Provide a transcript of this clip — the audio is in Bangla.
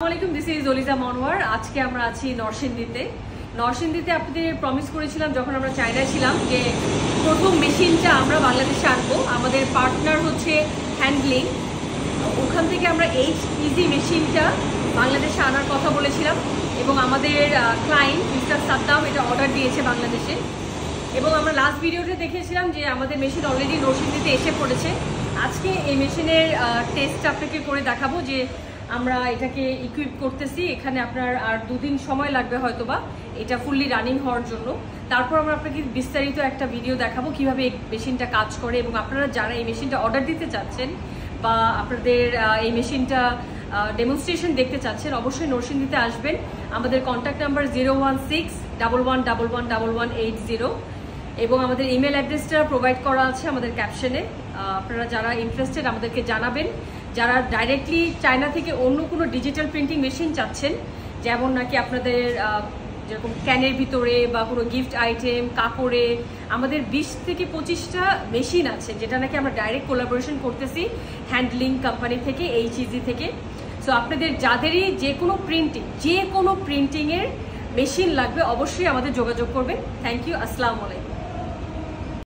আসসালামু দিস ইজ অলিজা মনোয়ার। আজকে আমরা আছি নরসিংদীতে আপনাদের প্রমিস করেছিলাম যখন আমরা চায়নায় ছিলাম যে প্রথম মেশিনটা আমরা বাংলাদেশে আনবো। আমাদের পার্টনার হচ্ছে হ্যান্ডলিং, ওখান থেকে আমরা ইজি মেশিনটা বাংলাদেশে আনার কথা বলেছিলাম এবং আমাদের ক্লায়েন্ট মিস্টার সাদ্দাম এটা অর্ডার দিয়েছে বাংলাদেশে। এবং আমরা লাস্ট ভিডিওতে দেখেছিলাম যে আমাদের মেশিন অলরেডি নরসিংদীতে এসে পড়েছে। আজকে এই মেশিনের টেস্ট আপনাকে করে দেখাবো যে আমরা এটাকে ইকুইপ করতেছি। এখানে আপনার আর 2 দিন সময় লাগবে হয়তোবা এটা ফুললি রানিং হওয়ার জন্য। তারপর আমরা আপনাকে বিস্তারিত একটা ভিডিও দেখাবো কিভাবে এই মেশিনটা কাজ করে। এবং আপনারা যারা এই মেশিনটা অর্ডার দিতে চাচ্ছেন বা আপনাদের এই মেশিনটা ডেমনস্ট্রেশন দেখতে চাচ্ছেন অবশ্যই নরসিংদীতে আসবেন। আমাদের কন্ট্যাক্ট নাম্বার 01611111180 এবং আমাদের ইমেল অ্যাড্রেসটা প্রোভাইড করা আছে আমাদের ক্যাপশনে। আপনারা যারা ইন্টারেস্টেড আমাদেরকে জানাবেন। যারা ডাইরেক্টলি চায়না থেকে অন্য কোনো ডিজিটাল প্রিন্টিং মেশিন চাচ্ছেন, যেমন নাকি আপনাদের যেরকম ক্যানের ভিতরে বা কোনো গিফট আইটেম কাপড়ে, আমাদের 20 থেকে 25টা মেশিন আছে যেটা নাকি আমরা ডাইরেক্ট কোলাবোরেশন করতেছি হ্যান্ডলিং কোম্পানি থেকে, HEZ থেকে। সো আপনাদের যাদেরই যে কোনো প্রিন্টিংয়ের মেশিন লাগবে অবশ্যই আমাদের যোগাযোগ করবেন। থ্যাংক ইউ, আসসালামু আলাইকুম।